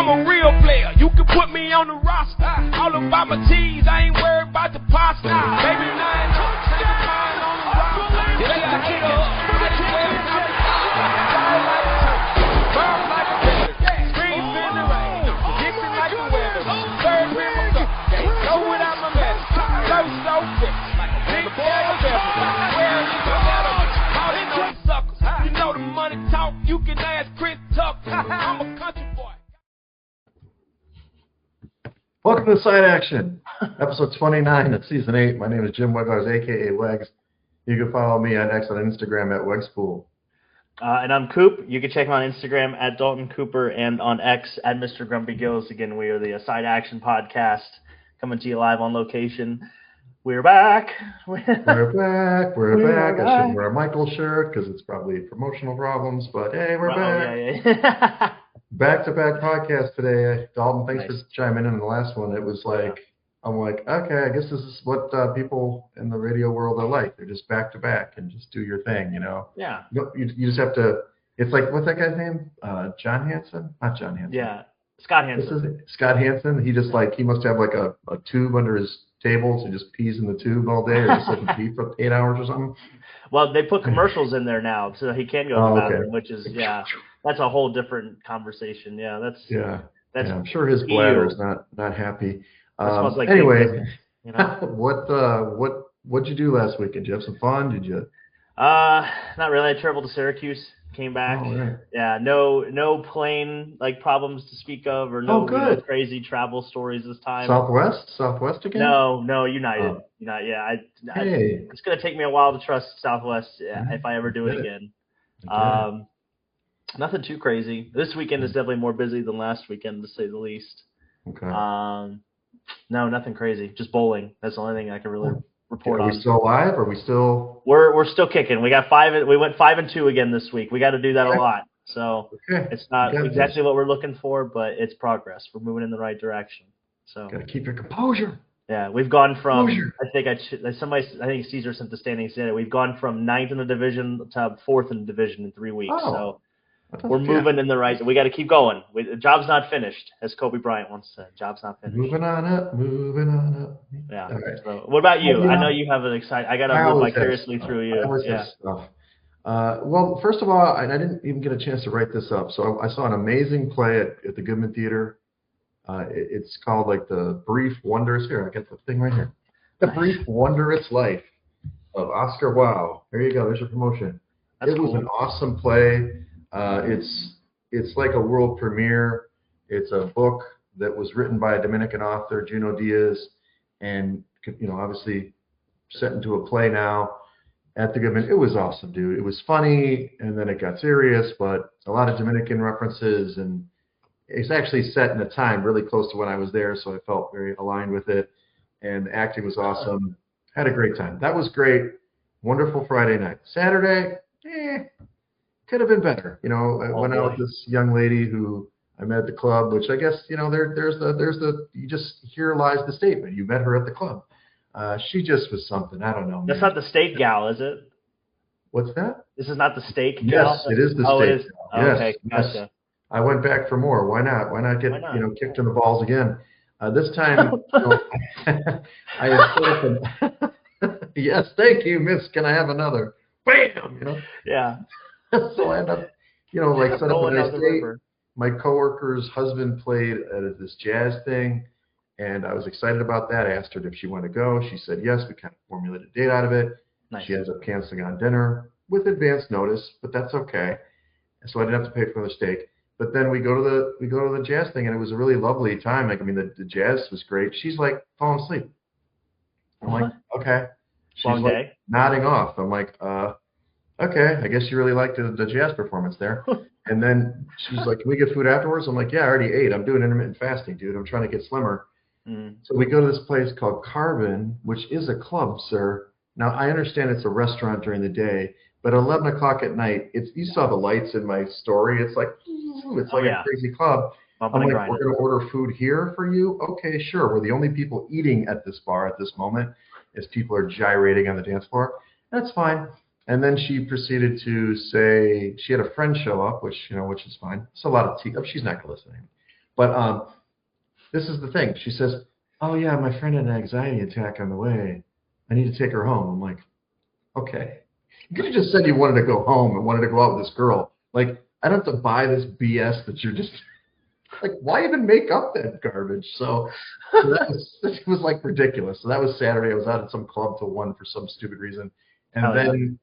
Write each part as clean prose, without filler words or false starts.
I'm a real player. You can put me on the roster. All about my T's. I ain't worried about the pasta. Baby, 9 touchdowns on the roster. Yeah, I hit her up. Burn like a river. Screams in the rain. Gifted like the weather. Third river cup. Can't go without my medicine. So quick. Like a big bag of everything. Where is the letter? All they know is suckers. You know the money talk. You can ask Chris Tucker. I'm a country boy. Welcome to Side Action, episode 29 of season 8. My name is Jim Weggars, aka Wegs. You can follow me on X on Instagram at Wegspool. And I'm Coop. You can check me on Instagram at Dalton Cooper and on X at Mr. Grumpy Gills. Again, we are the Side Action podcast coming to you live on location. We're back. We're back. I shouldn't wear a Michael shirt because it's probably promotional problems, but hey, we're back. Yeah. Back-to-back podcast today. Dalton, thanks Nice. for chiming in the last one. It was like, I'm like, okay, I guess this is what people in the radio world are like. They're just back-to-back and just do your thing, you know? Yeah. You just have to, it's like, what's that guy's name? John Hanson? Not John Hanson. Yeah. Scott Hansen. Scott Hansen. He just he must have like a tube under his table, so he just pees in the tube all day, or just let him pee for 8 hours or something. Well, they put commercials in there now, so he can go to the bathroom, which is, that's a whole different conversation. Yeah, that's I'm sure his bladder is not happy. Smells like anyway, business, you know? what'd you do last weekend? Did you have some fun? Did you? Not really. I traveled to Syracuse, came back. Oh, right. Yeah, no plane problems to speak of, or no crazy travel stories this time. Southwest again? No, United. United. Yeah, it's gonna take me a while to trust Southwest if I ever do it again. Nothing too crazy. This weekend is definitely more busy than last weekend, to say the least. Okay. No, nothing crazy. Just bowling. That's the only thing I can really report on. Are we still alive? Are we still? We're still kicking. We got 5. We went 5-2 again this week. We got to do that a lot. So it's not exactly what we're looking for, but it's progress. We're moving in the right direction. So gotta keep your composure. Yeah, we've gone from I think Caesar sent the standings in. We've gone from 9th in the division to 4th in the division in 3 weeks. So we're moving in the right. We got to keep going. The job's not finished, as Kobe Bryant once said. Job's not finished. Moving on up. Yeah. All right. So, what about you? I know you have an exciting. I got to live vicariously through you. I always have stuff. Well, first of all, I didn't even get a chance to write this up. So I saw an amazing play at the Goodman Theater. It's called The Brief Wondrous. Here, I got the thing right here. The Brief Wondrous Life of Oscar Wilde. There you go. There's your promotion. It was an awesome play. It's like a world premiere. It's a book that was written by a Dominican author, Junot Diaz, and obviously set into a play now at the Goodman. It was awesome, dude. It was funny, and then it got serious, but a lot of Dominican references, and it's actually set in a time really close to when I was there, so I felt very aligned with it. And the acting was awesome. Had a great time. That was great. Wonderful Friday night. Saturday, could have been better. I went out with this young lady who I met at the club, which I guess, there's the you just here lies the statement. You met her at the club. She just was something. I don't know. That's not the steak gal, is it? What's that? This is not the steak gal? Yes, it is the steak it is. gal. Yes, Okay, yes. gotcha. I went back for more. Why not? Why not get kicked in the balls again? This time, I had set up yes, thank you, miss. Can I have another? Bam! Yeah. So I end up, set up a nice date. My coworker's husband played at this jazz thing, and I was excited about that. I asked her if she wanted to go. She said yes. We kind of formulated a date out of it. Nice. She ends up canceling on dinner with advance notice, but that's okay. So I didn't have to pay for another steak. But then we go to the jazz thing, and it was a really lovely time. The jazz was great. She's falling asleep. I'm like, okay. She's Long day. Nodding off. I'm like, okay, I guess you really liked the jazz performance there. And then she's like, can we get food afterwards? I'm like, yeah, I already ate. I'm doing intermittent fasting, dude. I'm trying to get slimmer. So we go to this place called Carbon, which is a club, sir. Now, I understand it's a restaurant during the day, but 11 o'clock at night, you saw the lights in my story. It's like a crazy club. I'm like, we're going to order food here for you? Okay, sure. We're the only people eating at this bar at this moment as people are gyrating on the dance floor. That's fine. And then she proceeded to say she had a friend show up, which is fine. It's a lot of tea. She's not going to listen to me. But this is the thing. She says, "Oh yeah, my friend had an anxiety attack on the way. I need to take her home." I'm like, "Okay, you could have just said you wanted to go home and wanted to go out with this girl. Like, I don't have to buy this BS that you're just like, why even make up that garbage?" So it was like ridiculous. So that was Saturday. I was out at some club till 1 for some stupid reason, and then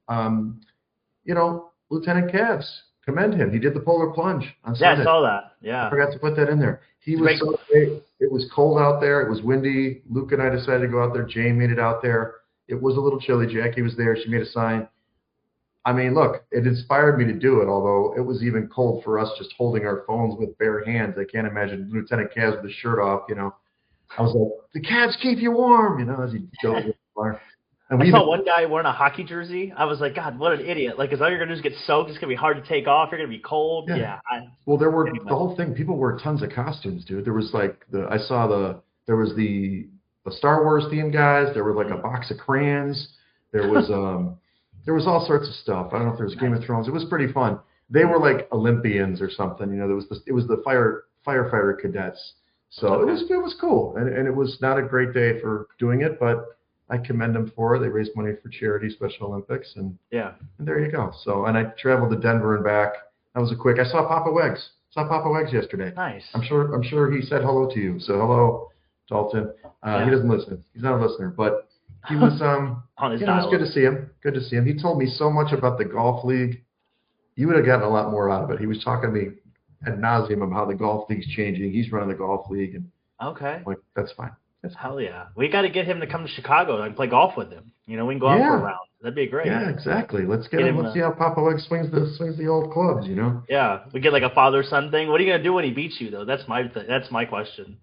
Lieutenant Cavs, commend him. He did the polar plunge on Sunday. Yeah, I saw that. Yeah, I forgot to put that in there. He was so great. It was cold out there. It was windy. Luke and I decided to go out there. Jane made it out there. It was a little chilly. Jackie was there. She made a sign. I mean, look, it inspired me to do it, although it was even cold for us just holding our phones with bare hands. I can't imagine Lieutenant Cavs with his shirt off, I was like, the Cavs keep you warm, as he dove in the bar. And I saw one guy wearing a hockey jersey. I was like, God, what an idiot. Like, because all you're going to do is get soaked. It's going to be hard to take off. You're going to be cold. Yeah. Well, there were the whole thing. People wore tons of costumes, dude. There was like there was the Star Wars themed guys. There was like a box of crayons. There was there was all sorts of stuff. I don't know if there was Game of Thrones. It was pretty fun. They were like Olympians or something. It was the firefighter cadets. So it was cool, and it was not a great day for doing it, but I commend them for it. They raised money for charity, Special Olympics, and there you go. So, and I traveled to Denver and back. That was a quick. I saw Papa Wegs. Yesterday. Nice. I'm sure he said hello to you. So hello, Dalton. He doesn't listen. He's not a listener, but he was on his it was good to see him. Good to see him. He told me so much about the golf league. You would have gotten a lot more out of it. He was talking to me ad nauseum about how the golf league's changing. He's running the golf league, and I'm like, that's fine. Hell yeah. We got to get him to come to Chicago and play golf with him. We can go out for a round. That'd be great. Yeah, exactly. Let's get him. Let's see how Papa Wegs swings the old clubs, Yeah, we get like a father-son thing. What are you gonna do when he beats you, though? That's my question.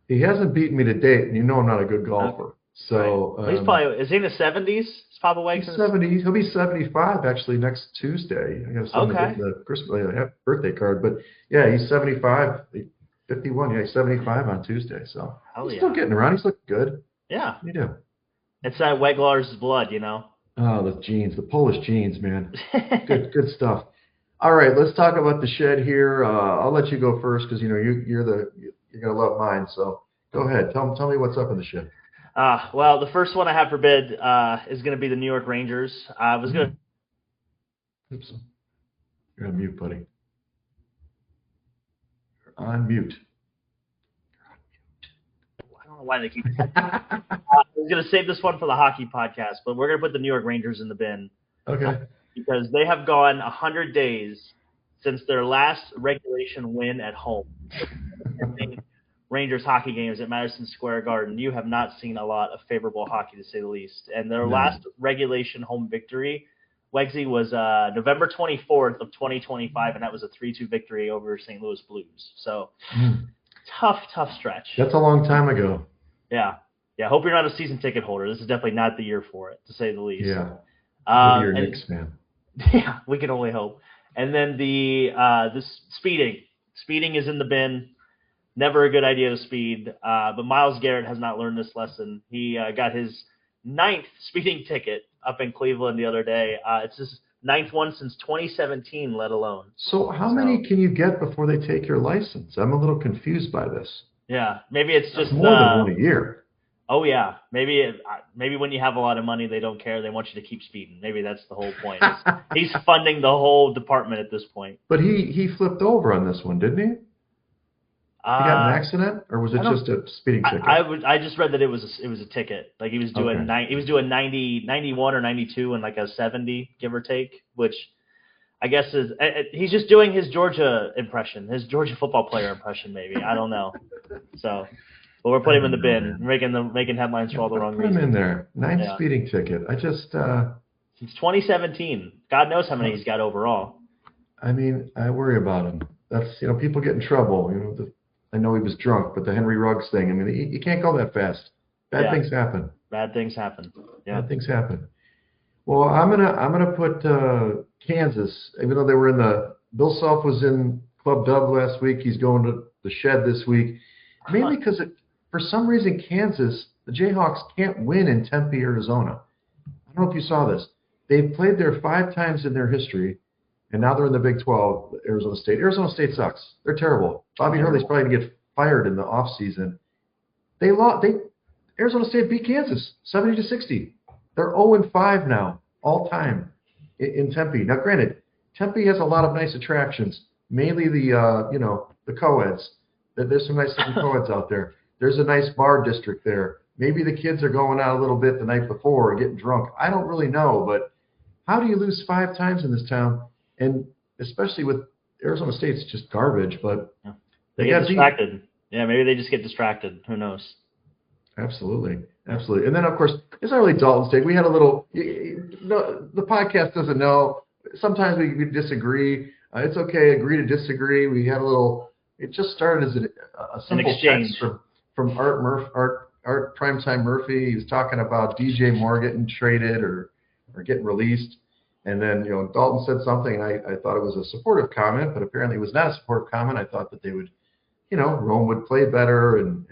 He hasn't beaten me to date, and I'm not a good golfer. So he's probably is he in the 70s? Is Papa Wegs? He's 70. He'll be 75 actually next Tuesday. I got to send him the Christmas birthday card, but yeah, he's 75. 51. Yeah, he's 75 on Tuesday. So he's still getting around. He's looking good. Yeah, you do. It's that Weglar's blood, Oh, the genes, the Polish genes, man. Good stuff. All right, let's talk about the shed here. I'll let you go first because you're gonna love mine. So go ahead. Tell me what's up in the shed. Well, the first one I have for bid is going to be the New York Rangers. I was going to. Oops. You're on mute, buddy. You're on mute. I don't know why they keep. I was going to save this one for the hockey podcast, but we're going to put the New York Rangers in the bin. Okay. Because they have gone 100 days since their last regulation win at home. Rangers hockey games at Madison Square Garden. You have not seen a lot of favorable hockey, to say the least. And their last regulation home victory, Wegsy, was November 24th of 2025, and that was a 3-2 victory over St. Louis Blues. So tough stretch. That's a long time ago. Yeah. Hope you're not a season ticket holder. This is definitely not the year for it, to say the least. Yeah. You're a Knicks fan. Yeah, we can only hope. And then the speeding. Speeding is in the bin. Never a good idea to speed. But Myles Garrett has not learned this lesson. He got his 9th speeding ticket up in Cleveland the other day. It's his 9th one since 2017, let alone. So how many can you get before they take your license? I'm a little confused by this. Yeah, maybe it's just more than one a year. Oh yeah, maybe when you have a lot of money, they don't care. They want you to keep speeding. Maybe that's the whole point. He's funding the whole department at this point. But he flipped over on this one, didn't he? He got an accident, or was it just a speeding ticket? I just read that it was a ticket. Like he was doing 91 or 92 and like a 70, give or take, which I guess is he's just doing his Georgia impression, his Georgia football player impression, maybe. I don't know. So, but we're putting him in the bin, making headlines for all the wrong reasons. Put him in there. 9th speeding ticket. I just since 2017. God knows how many he's got overall. I mean, I worry about him. That's people get in trouble. I know he was drunk, but the Henry Ruggs thing. I mean, you can't go that fast. Bad things happen. Bad things happen. Yeah. Bad things happen. Well, I'm gonna put Kansas, even though they were in the. Bill Self was in Club Dub last week. He's going to the Shed this week, mainly because for some reason Kansas, the Jayhawks can't win in Tempe, Arizona. I don't know if you saw this. They've played there 5 times in their history, And now they're in the Big 12, Arizona State. Arizona State sucks. They're terrible. Bobby Hurley's probably going to get fired in the offseason. Arizona State beat Kansas 70-60. They're 0-5 now, all time in Tempe. Now, granted, Tempe has a lot of nice attractions, mainly the co-eds. There's some nice looking co-eds out there. There's a nice bar district there. Maybe the kids are going out a little bit the night before or getting drunk. I don't really know, but how do you lose 5 times in this town? And especially with Arizona State's just garbage, but they get distracted. Yeah, maybe they just get distracted. Who knows? Absolutely. And then, of course, it's not really Dalton State. We had a little the podcast doesn't know. Sometimes we disagree. It's okay, agree to disagree. We had a little – it just started as a simple exchange text from Art Primetime Murphy. He was talking about DJ Moore getting traded or getting released. And then, Dalton said something, and I thought it was a supportive comment, but apparently it was not a supportive comment. I thought that they would, Rome would play better and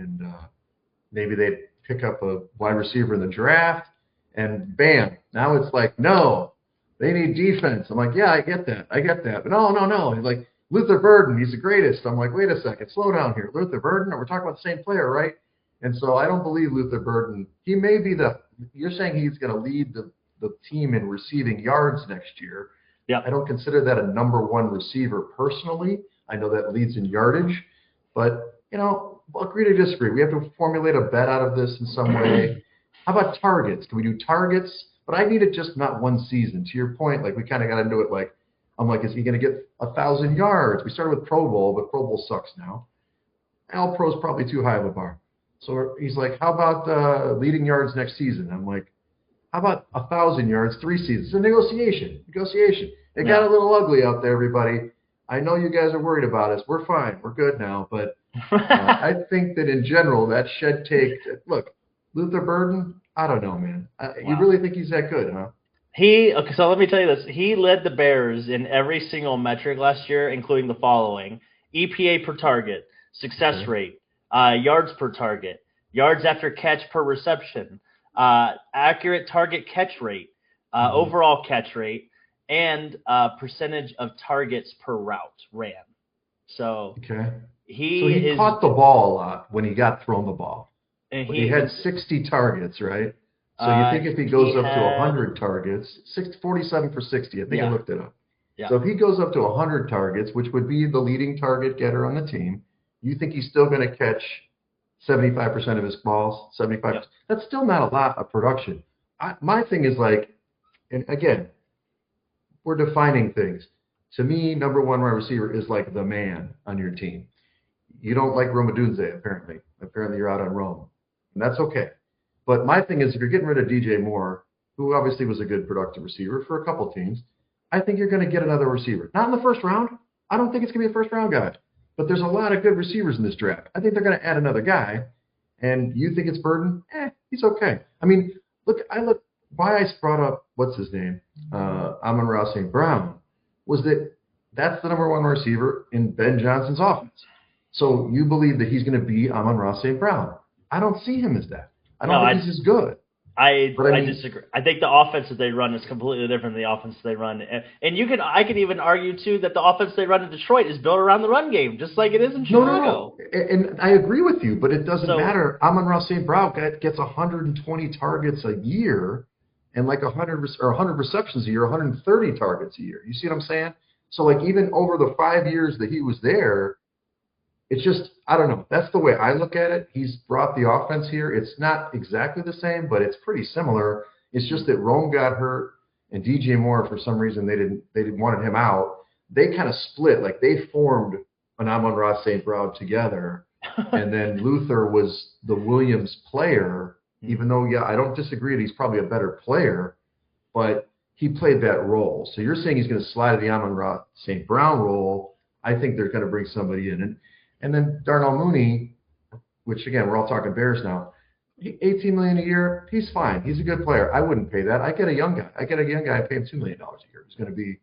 maybe they'd pick up a wide receiver in the draft. And bam, now it's like, no, they need defense. I'm like, yeah, I get that. But no. He's like, Luther Burden, he's the greatest. I'm like, wait a second, slow down here. Luther Burden, we're talking about the same player, right? And so I don't believe Luther Burden. He may be you're saying he's going to lead the team in receiving yards next year. Yeah. I don't consider that a number one receiver personally. I know that leads in yardage, but agree to disagree. We have to formulate a bet out of this in some way. How about targets? Can we do targets? But I need it just not one season. To your point, like we kind of got into it. Like I'm like, is he going to get 1,000 yards? We started with Pro Bowl, but Pro Bowl sucks now. All Pro's probably too high of a bar. So he's like, how about leading yards next season? I'm like, how about 1,000 yards, 3 seasons? It's a negotiation. It got a little ugly out there, everybody. I know you guys are worried about us. We're fine. We're good now. But I think that in general, that shed take. Look, Luther Burden, I don't know, man. You really think he's that good, huh? So let me tell you this. He led the Bears in every single metric last year, including the following: EPA per target, success rate, yards per target, yards after catch per reception, accurate target catch rate, overall catch rate, and percentage of targets per route ran. So he caught the ball a lot when he got thrown the ball. And he had 60 targets, right? So you think if he goes up to 100 targets, 47 for 60, I think I looked it up. Yeah. So if he goes up to 100 targets, which would be the leading target getter on the team, you think he's still going to catch 75% of his balls? 75%? Yep. That's still not a lot of production. My thing is like, and again, we're defining things. To me, number one wide receiver is like the man on your team. You don't like Rome Odunze, apparently. Apparently you're out on Rome. And that's okay. But my thing is, if you're getting rid of DJ Moore, who obviously was a good productive receiver for a couple teams, I think you're going to get another receiver. Not in the first round. I don't think it's going to be a first-round guy. But there's a lot of good receivers in this draft. I think they're going to add another guy. And you think it's Burden? He's okay. I mean, why I brought up, what's his name, Amon-Ra St. Brown, was that's the number one receiver in Ben Johnson's offense. So you believe that he's going to be Amon-Ra St. Brown. I don't see him as that. I don't think he's as good. I disagree. I think the offense that they run is completely different than the offense they run. And I could even argue, too, that the offense they run in Detroit is built around the run game, just like it is in Chicago. No. And I agree with you, but it doesn't matter. Amon-Ra St. Brown gets 120 targets a year and like 100 receptions a year, 130 targets a year. You see what I'm saying? So, like, even over the 5 years that he was there, it's just, I don't know. That's the way I look at it. He's brought the offense here. It's not exactly the same, but it's pretty similar. It's just that Rome got hurt and DJ Moore, for some reason, they wanted him out. They kind of split. Like, they formed an Amon-Ra St. Brown together, and then Luther was the Williams player, even though, I don't disagree that he's probably a better player, but he played that role. So you're saying he's going to slide to the Amon-Ra St. Brown role. I think they're going to bring somebody in. And then Darnell Mooney, which, again, we're all talking Bears now, $18 million a year, he's fine. He's a good player. I wouldn't pay that. I get a young guy. I pay him $2 million a year. He's going to be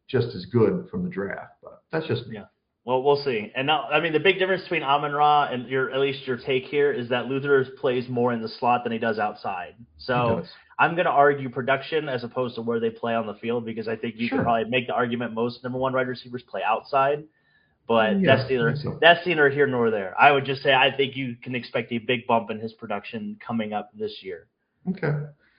just as good from the draft. But that's just me. Yeah. Well, we'll see. And now, I mean, the big difference between Amon-Ra and at least your take here is that Luther plays more in the slot than he does outside. So I'm going to argue production as opposed to where they play on the field, because I think you could probably make the argument most number one wide receivers play outside. But that's neither here nor there. I would just say I think you can expect a big bump in his production coming up this year. Okay.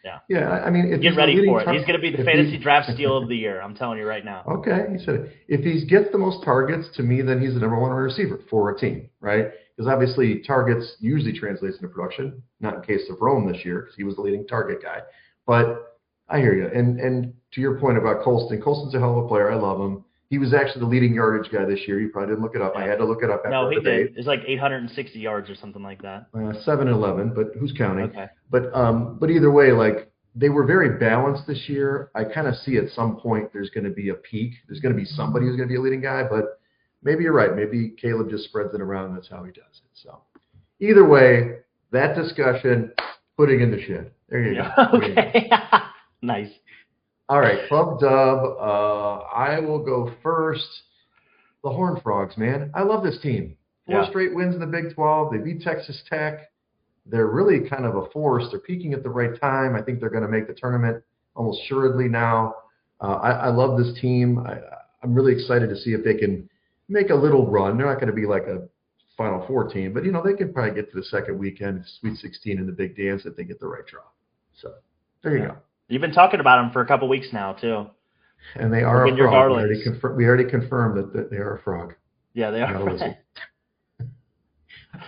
Yeah. Yeah, I mean, get ready for it. He's going to be the fantasy draft steal of the year. I'm telling you right now. Okay, he said it. If he gets the most targets, to me, then he's the number one receiver for a team, right? Because obviously targets usually translates into production. Not in case of Rome this year, because he was the leading target guy. But I hear you. And to your point about Colston, Colston's a hell of a player. I love him. He was actually the leading yardage guy this year. You probably didn't look it up. I had to look it up after the debate. No, he did. It's like 860 yards or something like that. 7-11, but who's counting? Okay. But either way, like, they were very balanced this year. I kind of see at some point there's going to be a peak. There's going to be somebody who's going to be a leading guy, but maybe you're right. Maybe Caleb just spreads it around, and that's how he does it. So either way, that discussion, putting in the shed. There you go. Okay. Nice. All right, Club Dub. I will go first. The Horned Frogs, man. I love this team. 4 straight wins in the Big 12. They beat Texas Tech. They're really kind of a force. They're peaking at the right time. I think they're going to make the tournament almost assuredly now. I love this team. I'm really excited to see if they can make a little run. They're not going to be like a Final Four team, but, they can probably get to the second weekend, Sweet 16 in the Big Dance if they get the right draw. So there you go. You've been talking about them for a couple weeks now, too. And they are a frog. We already confirmed that they are a frog. Yeah, they are.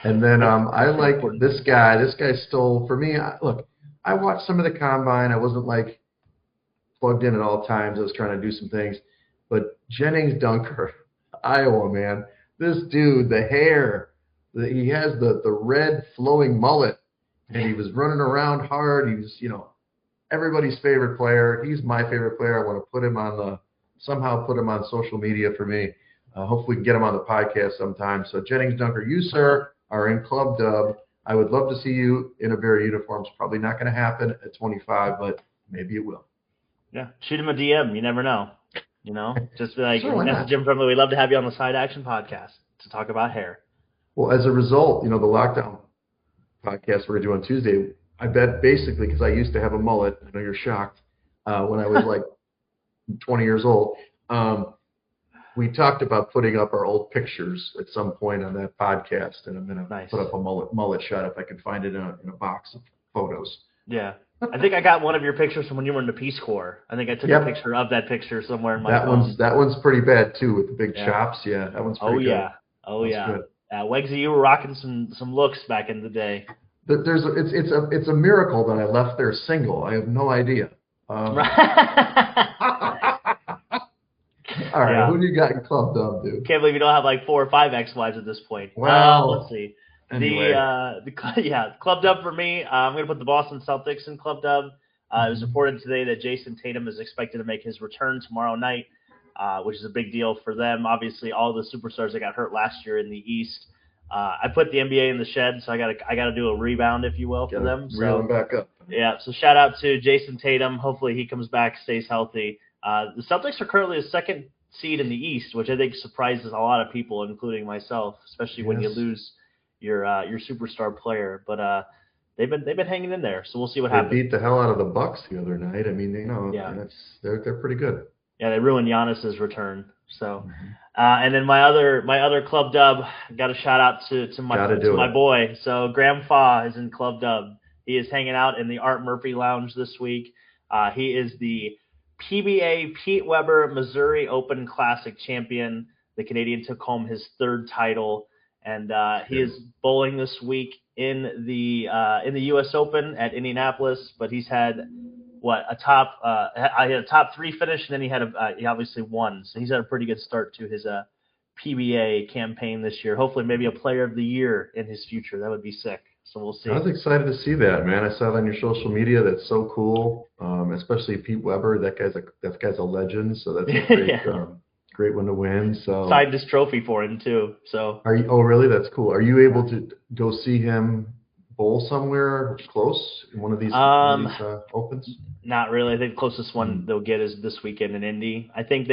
And then I like this guy. This guy stole for me. Look, I watched some of the combine. I wasn't like plugged in at all times. I was trying to do some things. But Jennings Dunker, Iowa, man. This dude, the hair, he has the red flowing mullet, and he was running around hard. He was, everybody's favorite player. He's my favorite player. I want to put him on social media for me. Hopefully we can get him on the podcast sometime. So Jennings Dunker, you, sir, are in Club Dub. I would love to see you in a pair of uniforms. Probably not going to happen at 25, but maybe it will. Yeah, shoot him a DM. You never know. Just be like, message him from we'd love to have you on the Side Action podcast to talk about hair. Well, as a result, the lockdown podcast we're going to do on Tuesday, I bet basically, because I used to have a mullet, I know you're shocked, when I was like 20 years old, we talked about putting up our old pictures at some point on that podcast, and I'm going to put up a mullet shot if I can find it in a box of photos. Yeah. I think I got one of your pictures from when you were in the Peace Corps. I think I took a picture of that picture somewhere in my phone. That one's pretty bad, too, with the big chops. Yeah, that one's pretty good. Oh, yeah. Good. Wegsy, you were rocking some looks back in the day. It's a miracle that I left there single. I have no idea. All right, who do you got in Club Dub, dude? Can't believe you don't have like 4 or 5 ex-wives at this point. Well, let's see. Anyway. Club Dub for me. I'm going to put the Boston Celtics in Club Dub. It was reported today that Jason Tatum is expected to make his return tomorrow night, which is a big deal for them. Obviously, all the superstars that got hurt last year in the East. I put the NBA in the shed, so I got to do a rebound, if you will, for them. Reel them back up. Yeah. So shout out to Jason Tatum. Hopefully he comes back, stays healthy. The Celtics are currently the second seed in the East, which I think surprises a lot of people, including myself, especially when you lose your superstar player. But they've been hanging in there, so we'll see what happens. They beat the hell out of the Bucks the other night. I mean, they're pretty good. Yeah, they ruined Giannis's return. So, and then my other Club Dub, got a shout out to my boy. So Graham Faw is in Club Dub. He is hanging out in the Art Murphy Lounge this week. He is the PBA Pete Weber Missouri Open Classic champion. The Canadian took home his 3rd title, and he is bowling this week in the U.S. Open at Indianapolis. But he's had a top 3 finish, and then he obviously won. So he's had a pretty good start to his PBA campaign this year. Hopefully, maybe a Player of the Year in his future. That would be sick. So we'll see. I was excited to see that, man. I saw it on your social media. That's so cool. Especially Pete Weber. That guy's a legend. So that's a great, great one to win. So signed this trophy for him too. So Oh, really? That's cool. Are you able to go see him bowl somewhere close in one of these opens? Not really. I think the closest one they'll get is this weekend in Indy. I think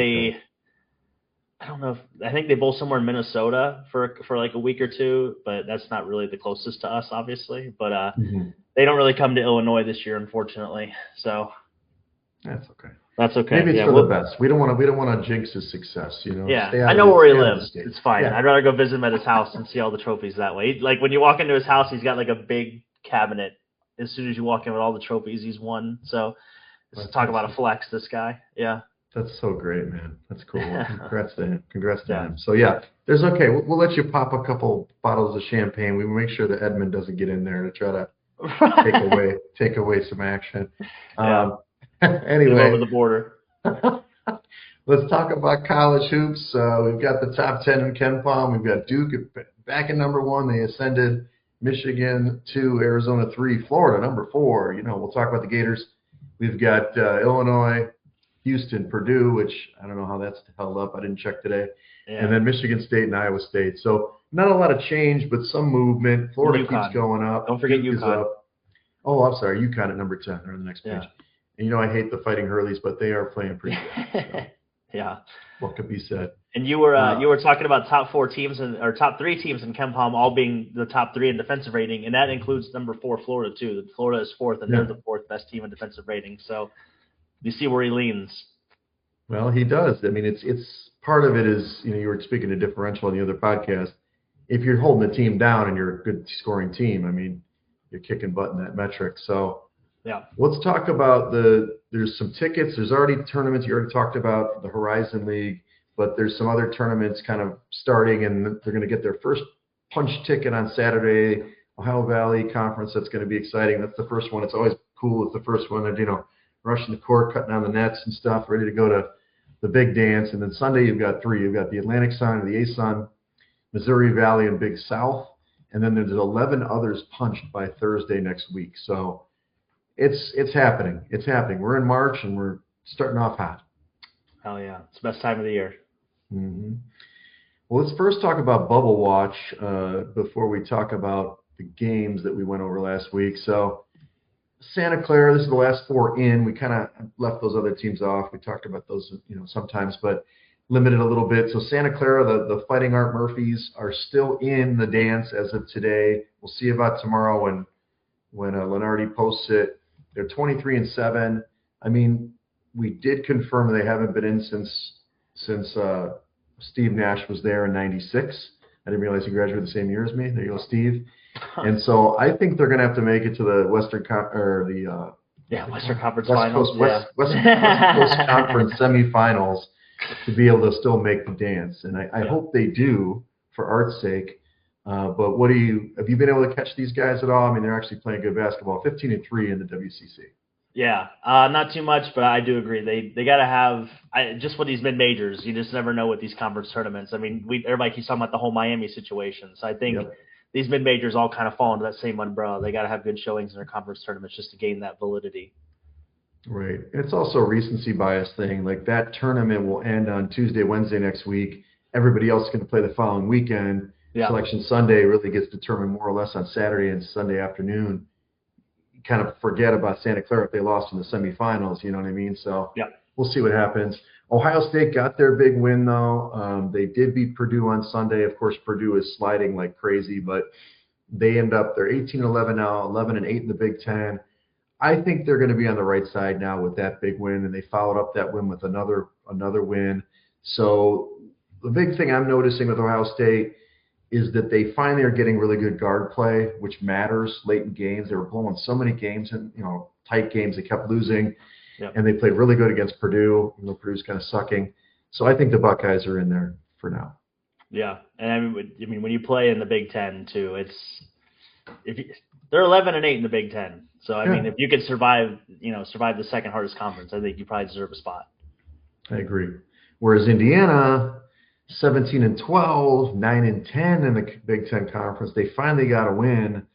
I don't know. I think they bowl somewhere in Minnesota for like a week or two, but that's not really the closest to us, obviously. But they don't really come to Illinois this year, unfortunately. So that's okay. That's okay. Maybe it's for the best. We don't want to jinx his success, you know. Yeah, I know where he lives. It's fine. Yeah. I'd rather go visit him at his house and see all the trophies that way. Like when you walk into his house, he's got like a big cabinet. As soon as you walk in with all the trophies he's won. So let's talk about a flex, this guy. Yeah. That's so great, man. That's cool. Well, congrats to him. Congrats to him. So yeah, there's okay. We'll let you pop a couple bottles of champagne. We will make sure that Edmund doesn't get in there to try to take away some action. Anyway, over the border. Let's talk about college hoops. We've got the top 10 in KenPom. We've got Duke back in number 1. They ascended. Michigan 2, Arizona 3, Florida number 4. You know, we'll talk about the Gators. We've got Illinois, Houston, Purdue, which I don't know how that's held up. I didn't check today. Yeah. And then Michigan State and Iowa State. So not a lot of change, but some movement. Florida keeps going up. Don't forget UConn. Oh, I'm sorry. UConn at number 10 or the next page. Yeah. And, you know, I hate the Fighting Hurleys, but they are playing pretty good. So. Yeah. What could be said? And you were talking about top 4 teams or top 3 teams in KenPom all being the top 3 in defensive rating, and that includes number 4 Florida too. Florida is 4th, and they're the 4th best team in defensive rating. So you see where he leans. Well, he does. I mean, it's part of it is, you know, you were speaking to differential on the other podcast. If you're holding the team down and you're a good scoring team, I mean, you're kicking butt in that metric. So yeah, let's talk about there's some tickets. There's already tournaments. You already talked about the Horizon League, but there's some other tournaments kind of starting, and they're going to get their first punch ticket on Saturday. Ohio Valley Conference, that's going to be exciting. That's the first one. It's always cool. It's the first one that, you know, rushing the court, cutting down the nets and stuff, ready to go to the big dance. And then Sunday you've got 3. You've got the Atlantic Sun and the A-Sun, Missouri Valley and Big South. And then there's 11 others punched by Thursday next week. So it's happening. It's happening. We're in March and we're starting off hot. Oh yeah, it's the best time of the year. Mm-hmm. Well, let's first talk about Bubble Watch before we talk about the games that we went over last week. So Santa Clara, this is the last 4 in. We kind of left those other teams off. We talked about those, you know, sometimes, but limited a little bit. So Santa Clara, the Fighting Art Murphys are still in the dance as of today. We'll see about tomorrow when Lenardi posts it. They're 23-7. I mean, we did confirm they haven't been in since Steve Nash was there in '96. I didn't realize he graduated the same year as me. There you go, Steve. And so I think they're going to have to make it to the Western Conference Finals. West Coast Conference semifinals to be able to still make the dance. And I hope they do for art's sake. But have you been able to catch these guys at all? I mean, they're actually playing good basketball. 15-3 in the WCC. Yeah, not too much, but I do agree. They got to have just with these mid majors. You just never know with these conference tournaments. I mean, everybody keeps talking about the whole Miami situation. So I think these mid majors all kind of fall into that same umbrella. They got to have good showings in their conference tournaments just to gain that validity. Right. It's also a recency bias thing. Like that tournament will end on Tuesday, Wednesday next week. Everybody else is going to play the following weekend. Yeah. Selection Sunday really gets determined more or less on Saturday and Sunday afternoon. You kind of forget about Santa Clara if they lost in the semifinals, you know what I mean? So we'll see what happens. Ohio State got their big win, though. They did beat Purdue on Sunday. Of course, Purdue is sliding like crazy, but they end up, they're 18-11 now, 11-8 in the Big Ten. I think they're going to be on the right side now with that big win, and they followed up that win with another win. So the big thing I'm noticing with Ohio State is that they finally are getting really good guard play, which matters late in games. They were blowing so many games and, you know, tight games. They kept losing, and they played really good against Purdue. You know, Purdue's kind of sucking. So I think the Buckeyes are in there for now. Yeah, and I mean when you play in the Big Ten too, they're 11-8 in the Big Ten. So I mean, if you could survive the second hardest conference, I think you probably deserve a spot. I agree. Whereas Indiana, 17-12, 9-10 in the Big Ten Conference. They finally got a win,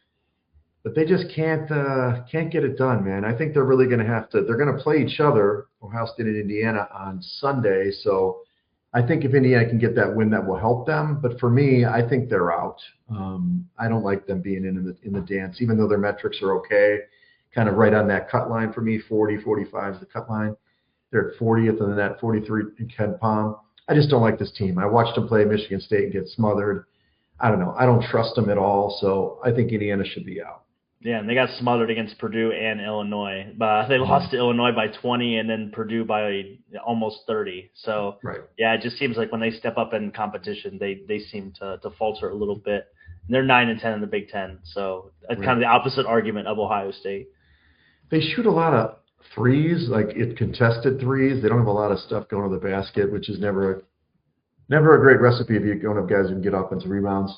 but they just can't get it done, man. I think they're really going to have to. They're going to play each other, Ohio State and Indiana, on Sunday. So I think if Indiana can get that win, that will help them. But for me, I think they're out. I don't like them being in the dance, even though their metrics are okay, kind of right on that cut line for me. 40, 45 is the cut line. They're at 40th in the net, 43 in KenPom. I just don't like this team. I watched them play Michigan State and get smothered. I don't know. I don't trust them at all. So I think Indiana should be out. Yeah, and they got smothered against Purdue and Illinois. But they lost to Illinois by 20 and then Purdue by almost 30. So, yeah, it just seems like when they step up in competition, they seem to falter a little bit. And they're 9-10 in the Big Ten. So that's kind of the opposite argument of Ohio State. They shoot a lot of threes, like contested threes. They don't have a lot of stuff going to the basket, which is never a great recipe if you don't have guys who can get offensive rebounds.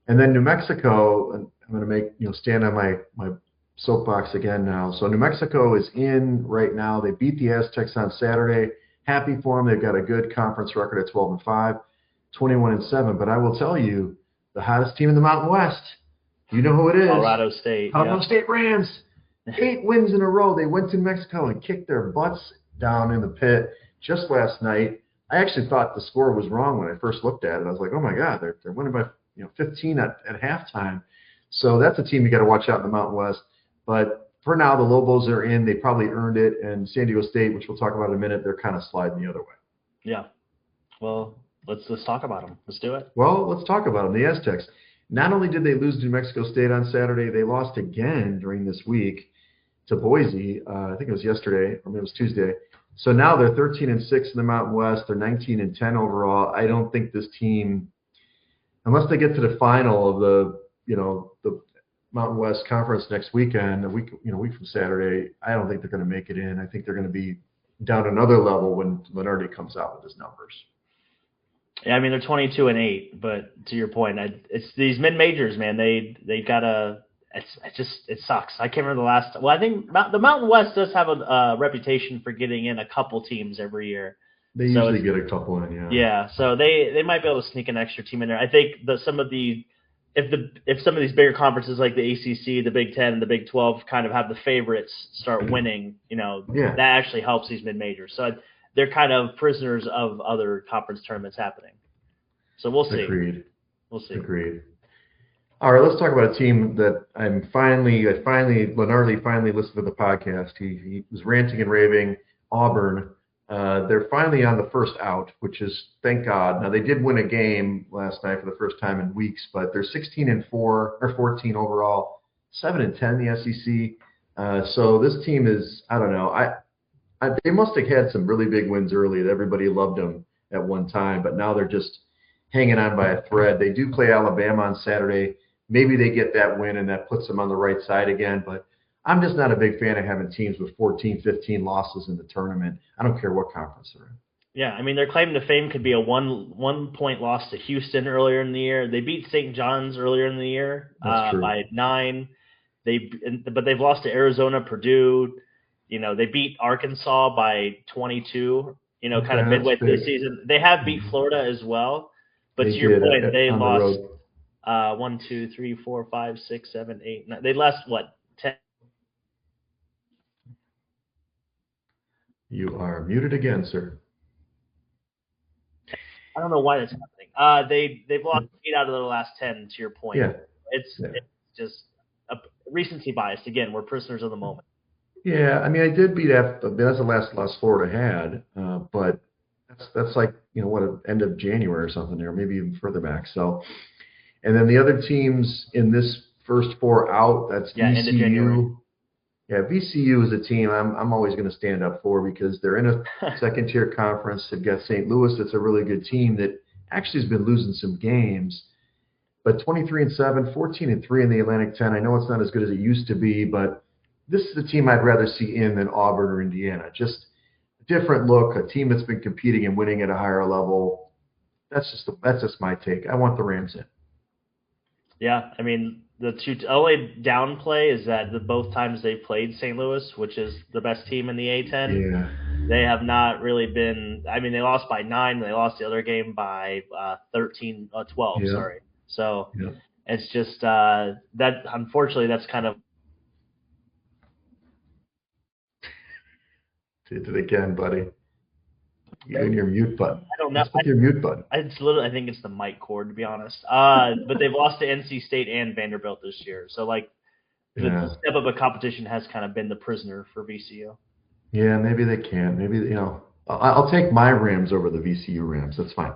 And then New Mexico, and I'm going to make stand on my soapbox again now. So New Mexico is in right now. They beat the Aztecs on Saturday. Happy for them. They've got a good conference record at 12-5, 21-7. But I will tell you, the hottest team in the Mountain West, you know who it is. Colorado State. Colorado State Rams. 8 wins in a row. They went to Mexico and kicked their butts down in the pit just last night. I actually thought the score was wrong when I first looked at it. I was like, oh my God, they're winning by 15 at halftime. So that's a team you got to watch out in the Mountain West. But for now, the Lobos are in. They probably earned it. And San Diego State, which we'll talk about in a minute, they're kind of sliding the other way. Yeah. Well, let's talk about them. Let's do it. Well, let's talk about them. The Aztecs. Not only did they lose to New Mexico State on Saturday, they lost again during this week to Boise. I think it was yesterday, or maybe it was Tuesday. So now they're 13-6 in the Mountain West. They're 19-10 overall. I don't think this team, unless they get to the final of the Mountain West Conference next weekend, a week from Saturday, I don't think they're going to make it in. I think they're going to be down another level when Lenardi comes out with his numbers. Yeah, I mean they're 22-8, but to your point, it's these mid majors, man. They gotta. It sucks. I can't remember the last. Well, I think the Mountain West does have a reputation for getting in a couple teams every year. They usually get a couple in, yeah. Yeah, so they might be able to sneak an extra team in there. I think if some of these bigger conferences like the ACC, the Big Ten, and the Big 12 kind of have the favorites start winning, that actually helps these mid majors. So they're kind of prisoners of other conference tournaments happening. So we'll see. Agreed. We'll see. Agreed. All right, let's talk about a team that Lenardi finally listened to the podcast. He was ranting and raving. Auburn. They're finally on the first out, which is thank God. Now they did win a game last night for the first time in weeks, but they're 16-4 or 14 overall, 7-10 in the SEC. So this team is, I don't know. They must have had some really big wins early that everybody loved them at one time, but now they're just hanging on by a thread. They do play Alabama on Saturday. Maybe they get that win and that puts them on the right side again, but I'm just not a big fan of having teams with 14, 15 losses in the tournament. I don't care what conference they're in. Yeah, I mean, their claim to fame could be a one-point loss to Houston earlier in the year. They beat St. John's earlier in the year by 9. But they've lost to Arizona, Purdue. They beat Arkansas by 22, kind of midway through the season. They have beat Florida as well. But to your point, they lost 1, 2, 3, 4, 5, 6, 7, 8, 9. They lost, 10? You are muted again, sir. I don't know why that's happening. They've lost 8 out of the last 10, to your point. Yeah. It's just a recency bias. Again, we're prisoners of the moment. Yeah, I mean, I did beat that's the last loss Florida had, but that's like, end of January or something there, maybe even further back. So, and then the other teams in this first 4 out, that's VCU. End of January. Yeah, VCU is a team I'm always going to stand up for because they're in a second-tier conference. They've got St. Louis that's a really good team that actually has been losing some games. But 23-7, 14-3 in the Atlantic 10. I know it's not as good as it used to be, but this is the team I'd rather see in than Auburn or Indiana. Just a different look, a team that's been competing and winning at a higher level. That's just my take. I want the Rams in. Yeah, I mean, the only downplay is that both times they played St. Louis, which is the best team in the A10, they have not really been. I mean, they lost by 9. They lost the other game by 12. Yeah. Sorry. So it's just that. Unfortunately, that's kind of. Did it again, buddy. You and your mute button. I don't know. What's with your mute button? I think it's the mic cord, to be honest. But they've lost to NC State and Vanderbilt this year. So, the step up of competition has kind of been the prisoner for VCU. Yeah, maybe they can. Maybe, I'll take my Rams over the VCU Rams. That's fine.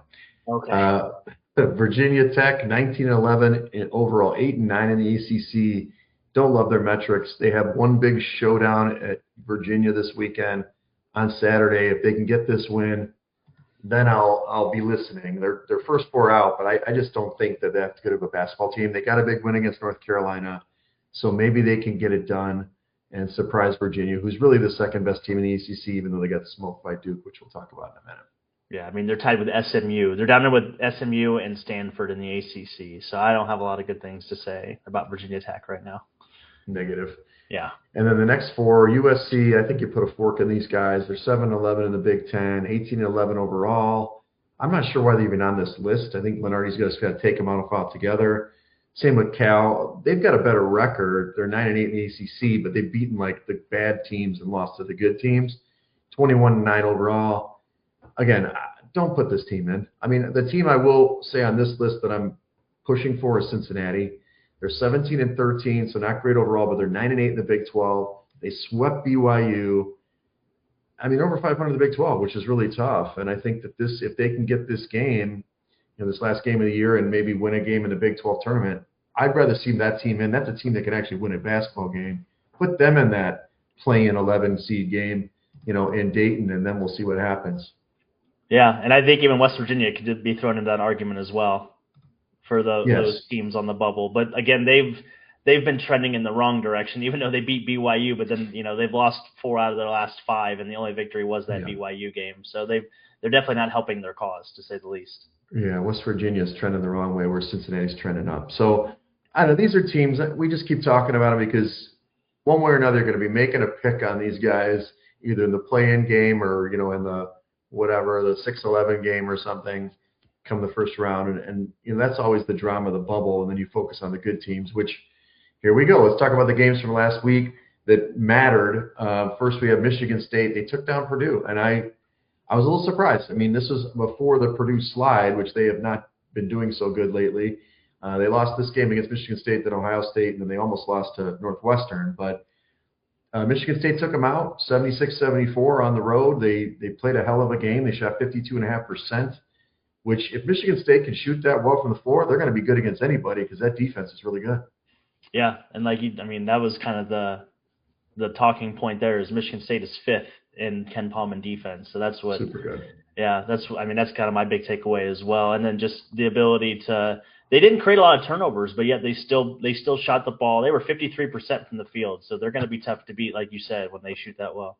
Okay. Virginia Tech, 19-11 overall, 8-9 in the ACC. Don't love their metrics. They have one big showdown at Virginia this weekend on Saturday. If they can get this win, then I'll be listening. They're first 4 out, but I just don't think that that's good of a basketball team. They got a big win against North Carolina, so maybe they can get it done and surprise Virginia, who's really the second best team in the ACC, even though they got smoked by Duke, which we'll talk about in a minute. Yeah, I mean, they're tied with SMU. They're down there with SMU and Stanford in the ACC, so I don't have a lot of good things to say about Virginia Tech right now. Negative. Yeah. And then the next 4, USC, I think you put a fork in these guys. They're 7-11 in the Big Ten, 18-11 overall. I'm not sure why they're even on this list. I think Lenardi's just got to take them out altogether. Same with Cal. They've got a better record. They're 9-8 in the ACC, but they've beaten like the bad teams and lost to the good teams. 21-9 overall. Again, don't put this team in. I mean, the team I will say on this list that I'm pushing for is Cincinnati. They're 17-13, so not great overall, but they're 9-8 in the Big 12. They swept BYU. I mean, over 500 in the Big 12, which is really tough. And I think that if they can get this game, this last game of the year, and maybe win a game in the Big 12 tournament, I'd rather see that team in. That's a team that can actually win a basketball game. Put them in that play-in 11 seed game, in Dayton, and then we'll see what happens. Yeah, and I think even West Virginia could be thrown into that argument as well for those teams on the bubble. But again, they've been trending in the wrong direction, even though they beat BYU. But then they've lost 4 out of their last 5, and the only victory was that BYU game. So they're definitely not helping their cause, to say the least. Yeah, West Virginia's trending the wrong way, where Cincinnati's trending up. So I don't know. These are teams that we just keep talking about them because one way or another, they're going to be making a pick on these guys, either in the play-in game or in the the 6-11 game or something. Come the first round, and that's always the drama of the bubble, and then you focus on the good teams, which here we go. Let's talk about the games from last week that mattered. First, we have Michigan State. They took down Purdue, and I was a little surprised. I mean, this was before the Purdue slide, which they have not been doing so good lately. They lost this game against Michigan State, then Ohio State, and then they almost lost to Northwestern, but Michigan State took them out, 76-74 on the road. They played a hell of a game. They shot 52.5%. Which, if Michigan State can shoot that well from the floor, they're going to be good against anybody because that defense is really good. Yeah, and that was kind of the talking point there is Michigan State is 5th in Ken Palman defense. So that's what. Super good. Yeah, that's kind of my big takeaway as well. And then just the ability they didn't create a lot of turnovers, but yet they still shot the ball. They were 53% from the field, so they're going to be tough to beat, like you said, when they shoot that well.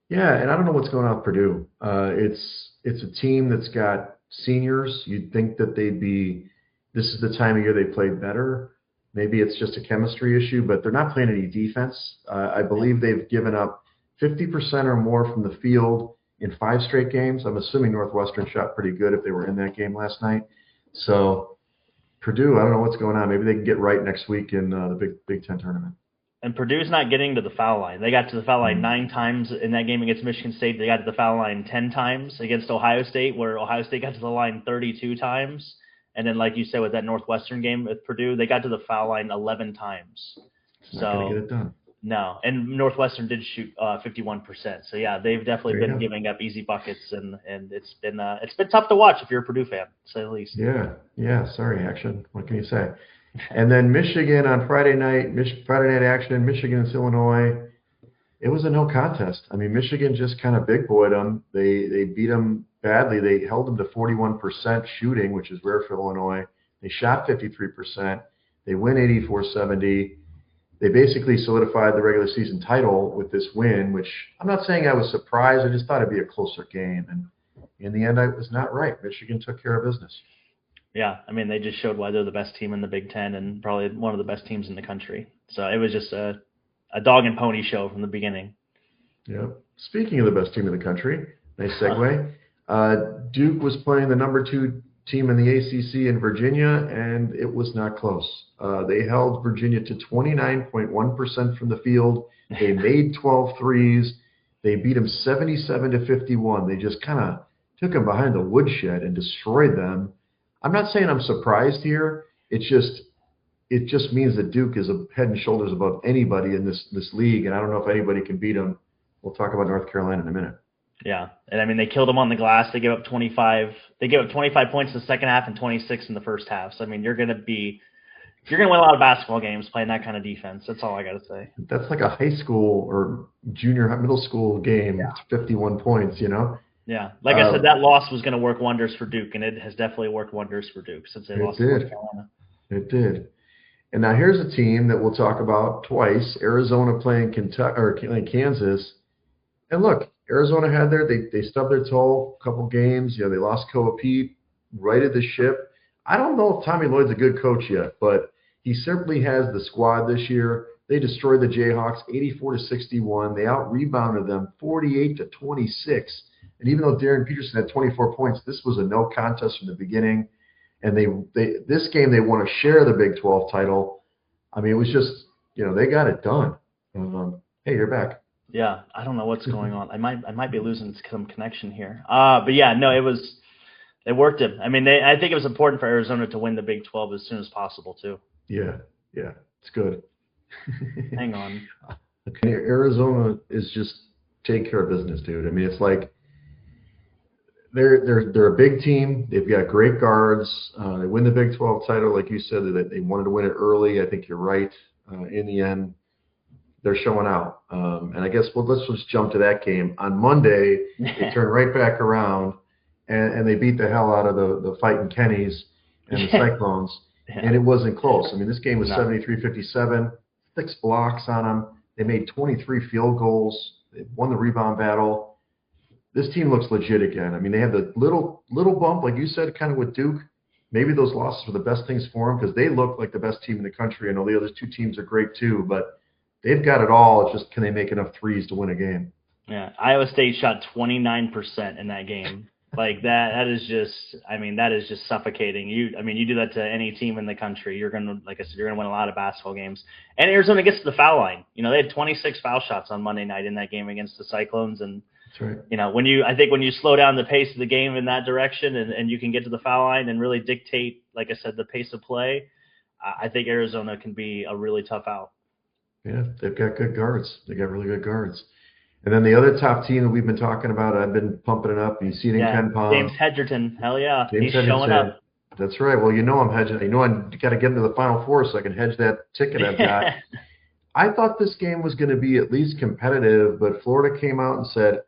Yeah, and I don't know what's going on with Purdue. It's a team that's got seniors. You'd think that this is the time of year they played better. Maybe it's just a chemistry issue, but they're not playing any defense. I believe they've given up 50% or more from the field in 5 straight games. I'm assuming Northwestern shot pretty good if they were in that game last night. So Purdue, I don't know what's going on. Maybe they can get right next week in the Big Ten tournament. And Purdue's not getting to the foul line. They got to the foul line 9 times in that game against Michigan State. They got to the foul line 10 times against Ohio State, where Ohio State got to the line 32 times. And then, like you said, with that Northwestern game with Purdue, they got to the foul line 11 times. It's not going to get it done. No, and Northwestern did shoot 51%. So yeah, they've definitely been giving up easy buckets, and it's been tough to watch if you're a Purdue fan, to say the least. Yeah. Sorry, action. What can you say? And then Michigan on Friday night action, Michigan and Illinois. It was a no contest. I mean, Michigan just kind of big boyed them. They beat them badly. They held them to 41% shooting, which is rare for Illinois. They shot 53%. They win 84-70. They basically solidified the regular season title with this win, which I'm not saying I was surprised. I just thought it'd be a closer game. And in the end, I was not right. Michigan took care of business. Yeah, I mean, they just showed why they're the best team in the Big Ten and probably one of the best teams in the country. So it was just a dog and pony show from the beginning. Yeah. Speaking of the best team in the country, nice segue. Duke was playing the number 2 team in the ACC in Virginia, and it was not close. They held Virginia to 29.1% from the field. They made 12 threes. They beat them 77-51. They just kind of took them behind the woodshed and destroyed them. I'm not saying I'm surprised here. It just means that Duke is a head and shoulders above anybody in this league, and I don't know if anybody can beat them. We'll talk about North Carolina in a minute. Yeah, and I mean they killed them on the glass. They gave up 25. They gave up 25 points in the second half and 26 in the first half. So I mean you're gonna win a lot of basketball games playing that kind of defense. That's all I gotta say. That's like a high school or middle school game. Yeah. It's 51 points, you know. Yeah, like I said, that loss was going to work wonders for Duke, and it has definitely worked wonders for Duke since they lost to North Carolina. It did. And now here's a team that we'll talk about twice: Arizona playing Kansas. And look, Arizona had they stubbed their toe a couple games. They lost Koa Pete, righted the ship. I don't know if Tommy Lloyd's a good coach yet, but he certainly has the squad this year. They destroyed the Jayhawks 84-61. They out-rebounded them 48-26. And even though Darren Peterson had 24 points, this was a no contest from the beginning. And this game they want to share the Big 12 title. I mean, it was just, they got it done. Hey, you're back. Yeah, I don't know what's going on. I might be losing some connection here. But yeah, no, they worked it. I mean, I think it was important for Arizona to win the Big 12 as soon as possible too. Yeah, it's good. Hang on. Okay, Arizona is just taking care of business, dude. I mean, it's like they're a big team. They've got great guards. They win the Big 12 title, like you said. They wanted to win it early. I think you're right. In the end, they're showing out. And I guess let's just jump to that game on Monday. They turned right back around and they beat the hell out of the fighting Kennys and the Cyclones. Yeah. And it wasn't close. I mean, this game was 73-57, 6 blocks on them. They made 23 field goals. They won the rebound battle. This team looks legit again. I mean, they had the little bump, like you said, kind of with Duke. Maybe those losses were the best things for them because they look like the best team in the country. I know the other two teams are great too, but they've got it all. It's just, can they make enough threes to win a game? Yeah, Iowa State shot 29% in that game. Like that is just suffocating. You do that to any team in the country. You're gonna, like I said, you're gonna win a lot of basketball games. And Arizona gets to the foul line. They had 26 foul shots on Monday night in that game against the Cyclones. And that's right. When you slow down the pace of the game in that direction, and you can get to the foul line and really dictate, like I said, the pace of play, I think Arizona can be a really tough out. Yeah, they've got good guards. They got really good guards. And then the other top team that we've been talking about, I've been pumping it up. You see it in Ken Palm. James Hedgerton. Hell yeah. He's showing up. That's right. Well, I'm hedging. I got to get into the Final Four so I can hedge that ticket I've got. I thought this game was going to be at least competitive, but Florida came out and said,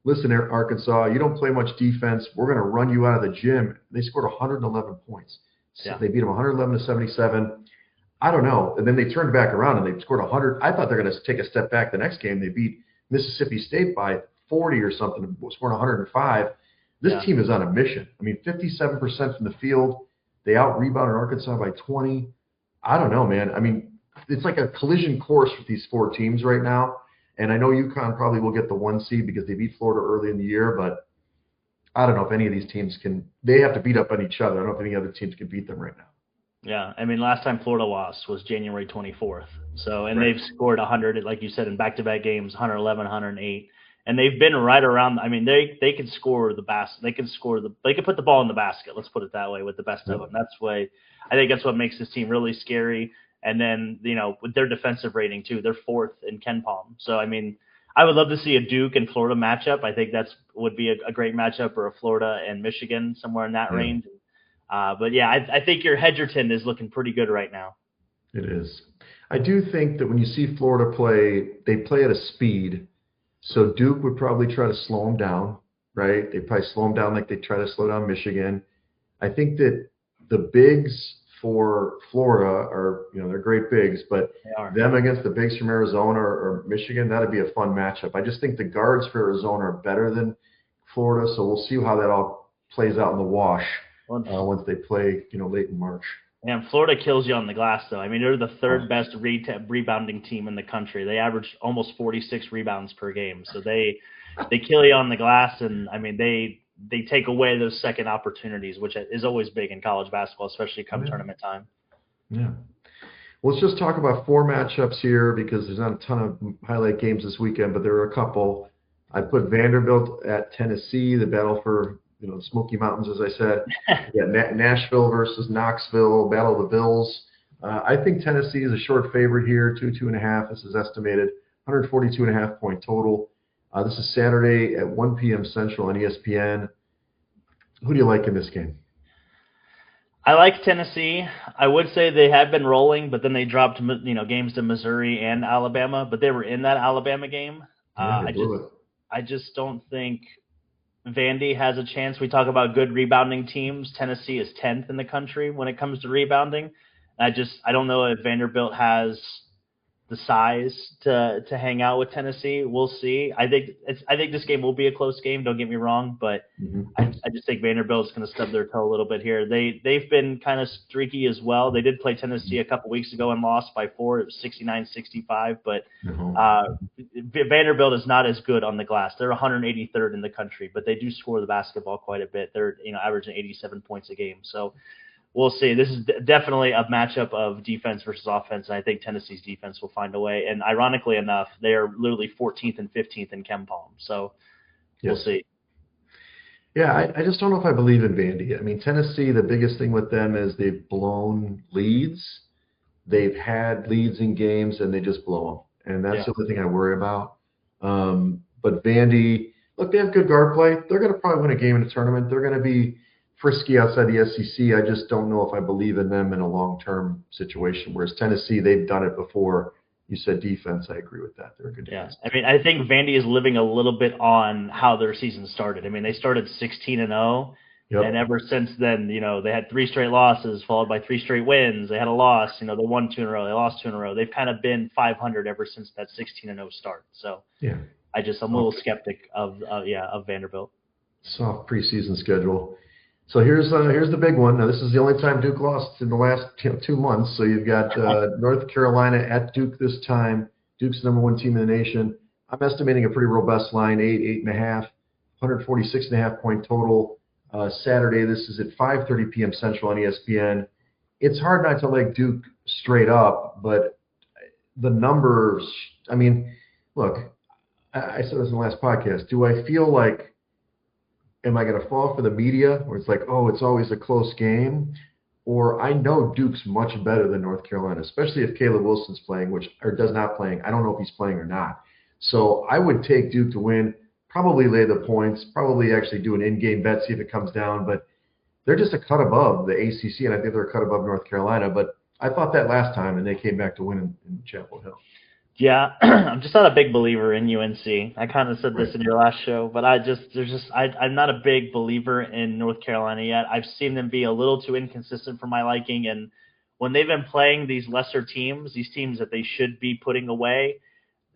listen, Arkansas, you don't play much defense. We're going to run you out of the gym. They scored 111 points. So they beat them 111-77. I don't know. And then they turned back around and they scored 100. I thought they're going to take a step back the next game. They beat Mississippi State by 40 or something, scoring 105. This team is on a mission. I mean, 57% from the field. They out-rebounded Arkansas by 20. I don't know, man. I mean, it's like a collision course with these four teams right now. And I know UConn probably will get the 1 seed because they beat Florida early in the year, but I don't know if any of these teams can – they have to beat up on each other. I don't know if any other teams can beat them right now. Yeah, I mean, last time Florida lost was January 24th. So, and they've scored 100, like you said, in back-to-back games, 111, 108. And they've been right around. I mean, they can score the basket. They can put the ball in the basket. Let's put it that way with the best of them. I think that's what makes this team really scary. And then, with their defensive rating too, they're 4th in Ken Palm. So, I mean, I would love to see a Duke and Florida matchup. I think would be a great matchup, or a Florida and Michigan, somewhere in that range. But yeah, I think your Hedgerton is looking pretty good right now. It is. I do think that when you see Florida play, they play at a speed. So Duke would probably try to slow them down, right? They probably slow them down like they try to slow down Michigan. I think that the bigs for Florida are, they're great bigs, but them against the bigs from Arizona or Michigan, that'd be a fun matchup. I just think the guards for Arizona are better than Florida, so we'll see how that all plays out in the wash. Once they play, late in March. And Florida kills you on the glass, though. I mean, they're the 3rd best rebounding team in the country. They average almost 46 rebounds per game. So they kill you on the glass, and I mean they take away those second opportunities, which is always big in college basketball, especially come tournament time. Yeah. Well, let's just talk about 4 matchups here because there's not a ton of highlight games this weekend, but there are a couple. I put Vanderbilt at Tennessee, the battle for the Smoky Mountains, as I said. Nashville versus Knoxville, Battle of the Bills. I think Tennessee is a short favorite here, 2.5. This is estimated 142.5 point total. This is Saturday at 1 p.m. Central on ESPN. Who do you like in this game? I like Tennessee. I would say they have been rolling, but then they dropped games to Missouri and Alabama, but they were in that Alabama game. Yeah, they blew it. I just don't think Vandy has a chance. We talk about good rebounding teams. Tennessee is 10th in the country when it comes to rebounding. I don't know if Vanderbilt has the size to hang out with Tennessee. We'll see. I think this game will be a close game. Don't get me wrong, but I just think Vanderbilt's going to stub their toe a little bit here. They've been kind of streaky as well. They did play Tennessee a couple weeks ago and lost by 4. It was 69-65, but Vanderbilt is not as good on the glass. They're 183rd in the country, but they do score the basketball quite a bit. They're averaging 87 points a game. So we'll see. This is definitely a matchup of defense versus offense, and I think Tennessee's defense will find a way. And ironically enough, they are literally 14th and 15th in KenPom. So we'll see. Yeah, I just don't know if I believe in Vandy. I mean, Tennessee, the biggest thing with them is they've blown leads. They've had leads in games, and they just blow them. And that's the only thing I worry about. But Vandy, look, they have good guard play. They're going to probably win a game in the tournament. They're going to be frisky outside the SEC. I just don't know if I believe in them in a long-term situation. Whereas Tennessee, they've done it before. You said defense. I agree with that. They're a good defense. I mean, I think Vandy is living a little bit on how their season started. I mean, they started 16-0, and ever since then, they had 3 straight losses followed by 3 straight wins. They had a loss. They won 2 in a row. They lost 2 in a row. They've kind of been 500 ever since that 16-0 start. So I'm a little skeptic of Vanderbilt. Soft preseason schedule. So here's the big one. Now, this is the only time Duke lost in the last 2 months. So you've got North Carolina at Duke this time. Duke's number 1 team in the nation. I'm estimating a pretty robust line, 8.5, 146.5 point total. Saturday, this is at 5:30 p.m. Central on ESPN. It's hard not to like Duke straight up, but the numbers, I mean, look, I said this in the last podcast. Do I feel like, am I going to fall for the media where it's like, oh, it's always a close game? Or I know Duke's much better than North Carolina, especially if Caleb Wilson's playing, or does not playing. I don't know if he's playing or not. So I would take Duke to win, probably lay the points, probably actually do an in-game bet, see if it comes down. But they're just a cut above the ACC, and I think they're a cut above North Carolina. But I thought that last time, and they came back to win in Chapel Hill. Yeah, I'm just not a big believer in UNC. I kind of said this in your last show, but I'm not a big believer in North Carolina yet. I've seen them be a little too inconsistent for my liking, and when they've been playing these lesser teams, these teams that they should be putting away,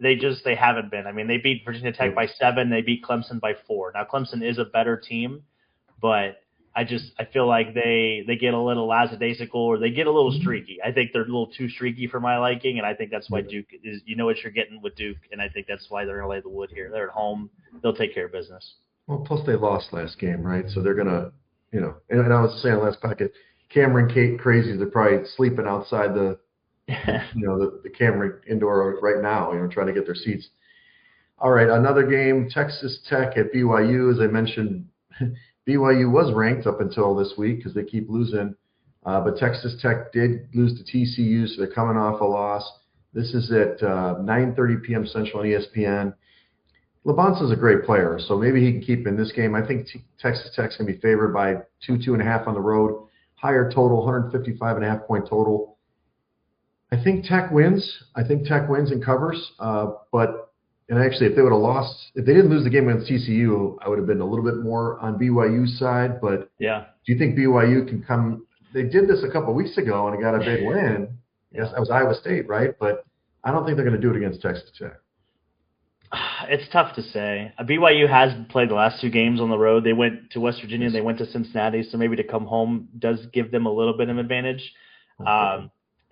they haven't been. I mean, they beat Virginia Tech by 7, they beat Clemson by 4. Now, Clemson is a better team, but I feel like they get a little lackadaisical, or they get a little streaky. I think they're a little too streaky for my liking, and I think that's why Duke is. You know what you're getting with Duke, and I think that's why they're going to lay the wood here. They're at home; they'll take care of business. Well, plus they lost last game, right? So they're going to, And I was saying last packet, Cameron Crazies are probably sleeping outside the, the Cameron indoor right now, trying to get their seats. All right, another game: Texas Tech at BYU. As I mentioned. BYU was ranked up until this week because they keep losing, but Texas Tech did lose to TCU, so they're coming off a loss. This is at 9:30 p.m. Central on ESPN. Labansa's a great player, so maybe he can keep in this game. I think Texas Tech's going to be favored by 2.5 on the road. Higher total, 155.5 point total. I think Tech wins. And covers, And actually, if they would have lost, if they didn't lose the game against TCU, I would have been a little bit more on BYU's side. But do you think BYU can come? They did this a couple of weeks ago and got a big win. Yes, that was Iowa State, right? But I don't think they're going to do it against Texas Tech. It's tough to say. BYU has played the last 2 games on the road. They went to West Virginia, they went to Cincinnati, so maybe to come home does give them a little bit of advantage.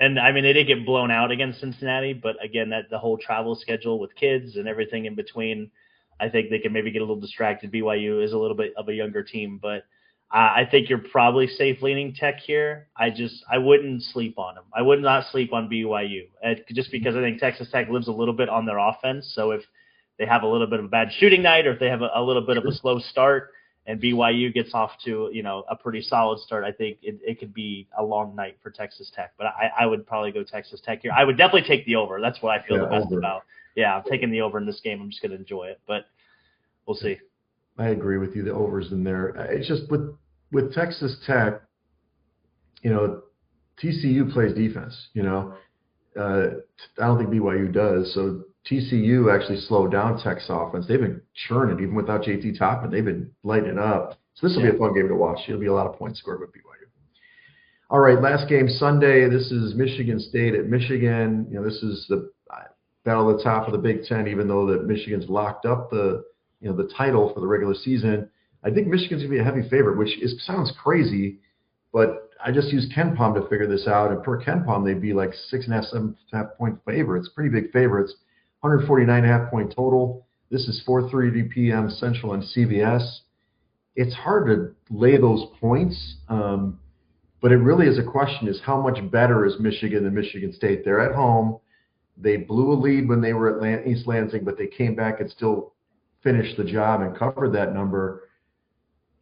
And I mean, they did get blown out against Cincinnati, but again, that the whole travel schedule with kids and everything in between, I think they can maybe get a little distracted. BYU is a little bit of a younger team, but I think you're probably safe leaning Tech here. I wouldn't sleep on them. I would not sleep on BYU just because I think Texas Tech lives a little bit on their offense. So if they have a little bit of a bad shooting night, or if they have a little bit of a slow start, and BYU gets off to, a pretty solid start, I think it could be a long night for Texas Tech. But I would probably go Texas Tech here. I would definitely take the over. That's what I feel the best about. Yeah, I'm taking the over in this game. I'm just going to enjoy it, but we'll see. I agree with you. The over's in there. It's just with Texas Tech, TCU plays defense. I don't think BYU does. So TCU actually slowed down Tech's offense. They've been churning even without JT Toppin. They've been lighting it up. So this will be a fun game to watch. It'll be a lot of points scored with BYU. All right, last game Sunday. This is Michigan State at Michigan. This is the battle at the top of the Big Ten. Even though that Michigan's locked up the title for the regular season, I think Michigan's gonna be a heavy favorite, which sounds crazy, but I just used KenPom to figure this out, and per KenPom, they'd be like 6.5, 7.5 point favorites, pretty big favorites, 149.5 point total. This is 4:30 p.m. Central and CBS. It's hard to lay those points, but it really is a question: is how much better is Michigan than Michigan State? They're at home. They blew a lead when they were at East Lansing, but they came back and still finished the job and covered that number.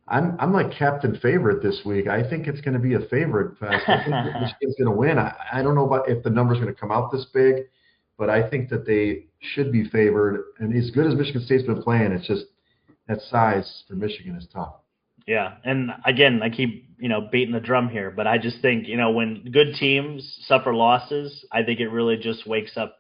I'm like captain favorite this week. I think it's going to be a favorite fest. I think that Michigan's going to win. I don't know about if the number's going to come out this big, but I think that they should be favored. And as good as Michigan State's been playing, it's just that size for Michigan is tough. Yeah, and again, I keep beating the drum here, but I just think when good teams suffer losses, I think it really just wakes up.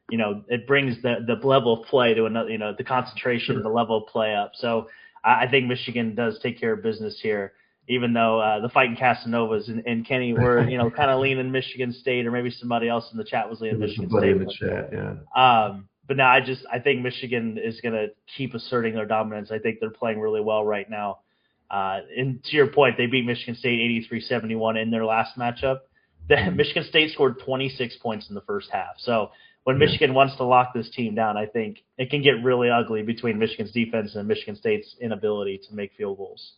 It brings the level of play to another. The concentration, the level of play up. So I think Michigan does take care of business here, even though the fighting Casanovas and Kenny were kind of leaning Michigan State, or maybe somebody else in the chat was leaning Michigan State. In the chat, yeah. But now I think Michigan is going to keep asserting their dominance. I think they're playing really well right now. And to your point, they beat Michigan State 83-71 in their last matchup. Michigan State scored 26 points in the first half. So when Michigan wants to lock this team down, I think it can get really ugly between Michigan's defense and Michigan State's inability to make field goals.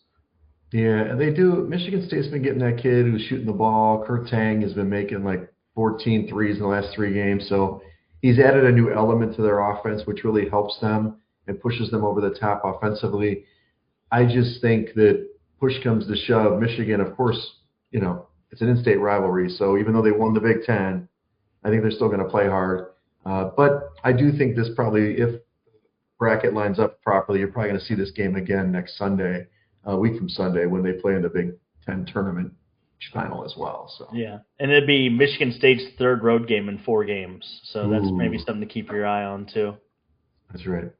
Yeah, they do. Michigan State's been getting that kid who's shooting the ball. Kurt Tang has been making like 14 threes in the last 3 games. So he's added a new element to their offense, which really helps them and pushes them over the top offensively. I just think that push comes to shove. Michigan, of course, it's an in-state rivalry. So even though they won the Big Ten, I think they're still going to play hard. But I do think this probably, if bracket lines up properly, you're probably going to see this game again next Sunday, a week from Sunday, when they play in the Big Ten tournament final as well. So yeah, and it'd be Michigan State's 3rd road game in 4 games. So that's maybe something to keep your eye on too. That's right.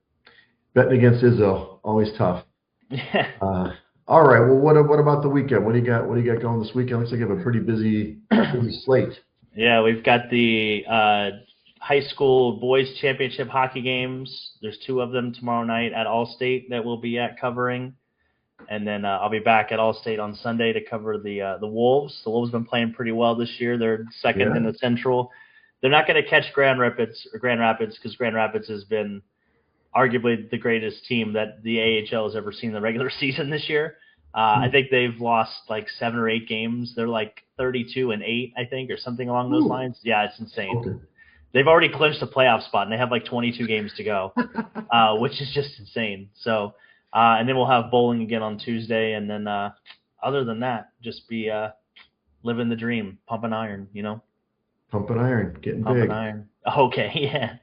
Betting against Izzo, always tough. Yeah. All right. Well, what about the weekend? What do you got going this weekend? Looks like you have a pretty busy slate. Yeah, we've got the high school boys championship hockey games. There's 2 of them tomorrow night at Allstate that we'll be at covering. And then I'll be back at Allstate on Sunday to cover the Wolves. The Wolves have been playing pretty well this year. They're 2nd in the Central. They're not going to catch Grand Rapids because Grand Rapids has been arguably the greatest team that the AHL has ever seen in the regular season this year. I think they've lost like 7 or 8 games. They're like 32-8, I think, or something along those lines. Yeah, it's insane. Okay. They've already clinched a playoff spot, and they have like 22 games to go, which is just insane. So, and then we'll have bowling again on Tuesday, and then other than that, just be living the dream, pumping iron, Pumping iron, getting pumping big. Iron. Okay, yeah.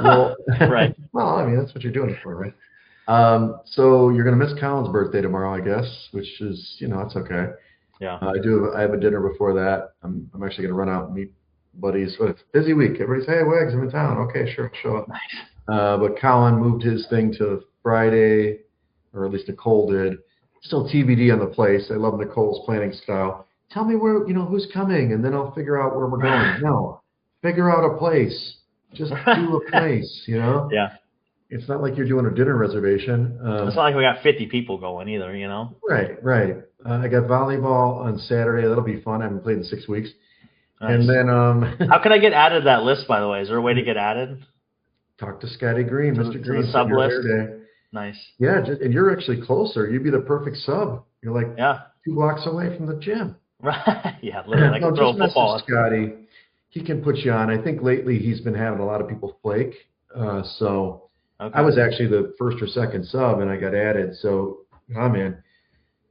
Well, right. Well, I mean, that's what you're doing it for, right? So you're going to miss Colin's birthday tomorrow, I guess, which is, that's okay. Yeah. I have a dinner before that. I'm actually going to run out and meet buddies. But it's a busy week. Everybody say, hey, Wegs, I'm in town. Okay, sure, show up. Nice. But Colin moved his thing to Friday, or at least Nicole did. Still TBD on the place. I love Nicole's planning style. Tell me where, who's coming, and then I'll figure out where we're going. No, figure out a place. Just do a place, Yeah. It's not like you're doing a dinner reservation. It's not like we got 50 people going either, Right. I got volleyball on Saturday. That'll be fun. I haven't played in 6 weeks. Nice. And then how can I get added to that list, by the way? Is there a way to get added? Talk to Scotty Green, Mr. Green. The sub list. Nice. Yeah, and you're actually closer. You'd be the perfect sub. You're like 2 blocks away from the gym. Right. Yeah, literally. I can throw a football. Scotty. He can put you on. I think lately he's been having a lot of people flake. So okay. I was actually the 1st or 2nd sub, and I got added. So I'm in.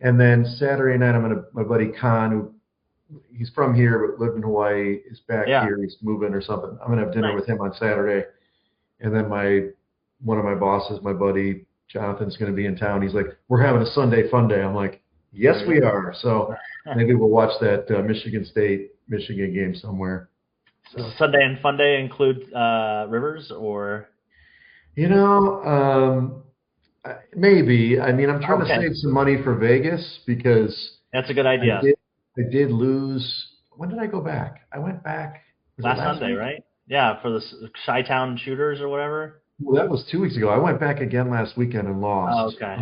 And then Saturday night, my buddy Khan, who he's from here but lived in Hawaii, is back here. He's moving or something. I'm gonna have dinner with him on Saturday. And then one of my bosses, my buddy Jonathan's gonna be in town. He's like, we're having a Sunday fun day. I'm like, yes, we are. So maybe we'll watch that Michigan game somewhere. So Sunday and Fun Day include Rivers or? Maybe. I mean, I'm trying to save some money for Vegas because that's a good idea. I did lose. When did I go back? I went back last Sunday, right? Yeah, for the Chi-Town Shooters or whatever. Well, that was 2 weeks ago. I went back again last weekend and lost. Oh, okay.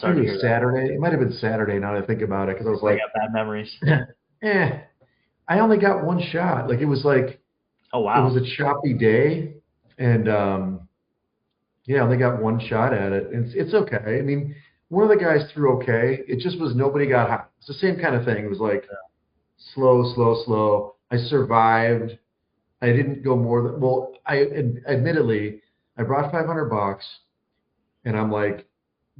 Sorry to hear that. Saturday. It might have been Saturday now that I think about it because I was like, I got bad memories. I only got one shot. Like it was like, oh wow, it was a choppy day, and I only got one shot at it. And it's okay. I mean, one of the guys threw okay. It just was nobody got hot. It's the same kind of thing. It was like slow. I survived. I didn't go more than, well, admittedly, I brought $500 and I'm like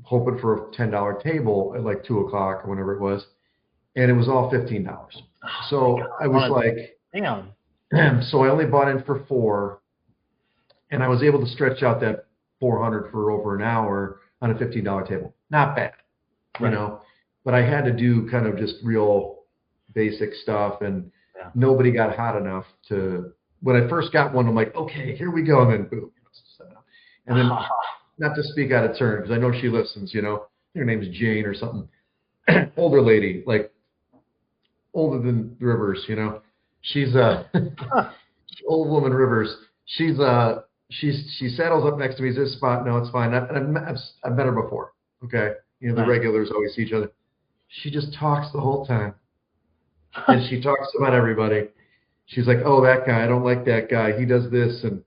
hoping for a $10 table at like 2 o'clock or whenever it was. And it was all $15. So I was like, damn. So I only bought in for 4 and I was able to stretch out that 400 for over an hour on a $15 table. Not bad, but I had to do kind of just real basic stuff and nobody got hot enough to, when I first got one, I'm like, okay, here we go. And then boom. And then not to speak out of turn, because I know she listens, her name's Jane or something. Older lady, like older than Rivers, she's old woman Rivers. She saddles up next to me. Is this spot? No, it's fine. I've met her before. Okay. The regulars always see each other. She just talks the whole time. And she talks about everybody. She's like, oh, that guy, I don't like that guy. He does this. And,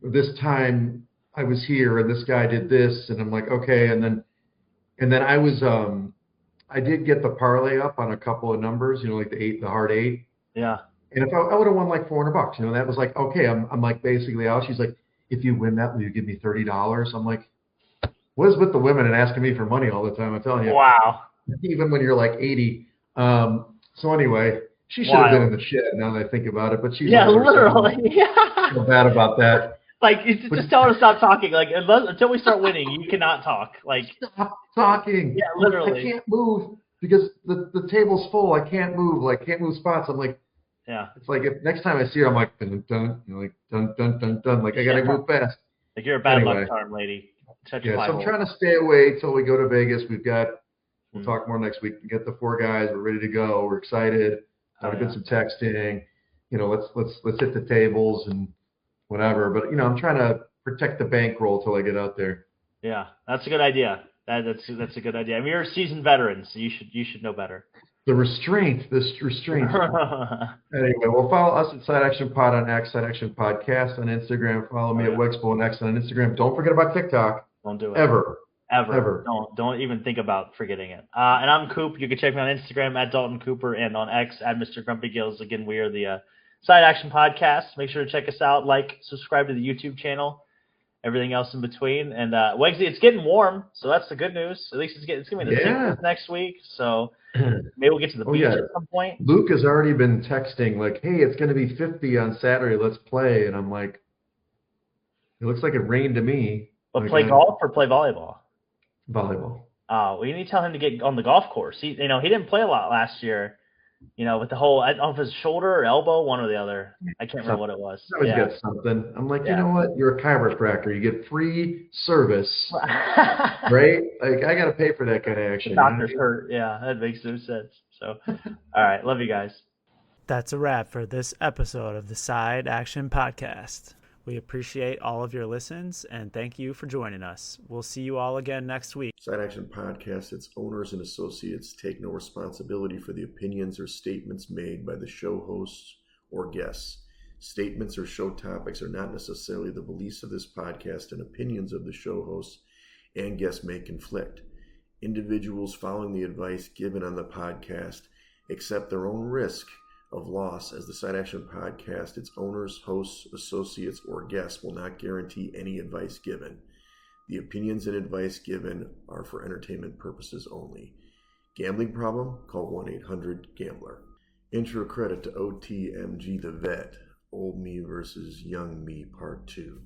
this time I was here and this guy did this. And I'm like, okay. And then I was, I did get the parlay up on a couple of numbers, like the hard 8. Yeah. And if I would have won like $400, that was like, okay, I'm like basically out. She's like, if you win that, will you give me $30? I'm like, what is with the women and asking me for money all the time? I'm telling you. Wow. Even when you're like 80. So anyway, she should have been in the shed now that I think about it, but she's literally. I feel bad about that. Like, just tell her to stop talking. Like, until we start winning, you cannot talk. Like, stop talking. Yeah, literally. I can't move because the table's full. I can't move. Like, can't move spots. I'm like, yeah. It's like if next time I see her, I'm like, dun dun, like dun dun dun dun. Like I gotta move fast. Like you're a bad luck charm, lady. So I'm trying to stay away till we go to Vegas. We'll talk more next week. We get the 4 guys. We're ready to go. We're excited. I've been some texting. Let's hit the tables and whatever. But I'm trying to protect the bankroll till I get out there. Yeah, that's a good idea. That's a good idea. I mean, you're a seasoned veteran, so you should know better. The restraint. Anyway, well, follow us at Side Action Pod on X, Side Action Podcast on Instagram. Follow me at Wexpo and X on Instagram. Don't forget about TikTok. Don't do it. Ever. Don't even think about forgetting it. And I'm Coop. You can check me on Instagram at Dalton Cooper and on X at Mr. Grumpy Gills. Again, we are the Side Action Podcast. Make sure to check us out. Like, subscribe to the YouTube channel. Everything else in between. And Wegsy, it's getting warm, so that's the good news. At least it's going to be the 60s next week. So maybe we'll get to the beach at some point. Luke has already been texting like, hey, it's going to be 50 on Saturday. Let's play. And I'm like, it looks like it rained to me. But play golf or play volleyball? Volleyball. Oh, well, you need to tell him to get on the golf course. He didn't play a lot last year. With the whole, I don't know if it was shoulder or elbow, one or the other. I can't remember what it was. I always get something. I'm like, you know what? You're a chiropractor. You get free service, right? Like, I got to pay for that kind of action. The doctor's hurt. Yeah, that makes no sense. So, all right. Love you guys. That's a wrap for this episode of the Side Action Podcast. We appreciate all of your listens, and thank you for joining us. We'll see you all again next week. Side Action Podcast, its owners and associates take no responsibility for the opinions or statements made by the show hosts or guests. Statements or show topics are not necessarily the beliefs of this podcast, and opinions of the show hosts and guests may conflict. Individuals following the advice given on the podcast accept their own risk of loss, as the Side Action Podcast, its owners, hosts, associates, or guests will not guarantee any advice given. The opinions and advice given are for entertainment purposes only. Gambling problem? Call 1-800-GAMBLER. Intro credit to OTMG the Vet, Old Me versus Young Me Part 2.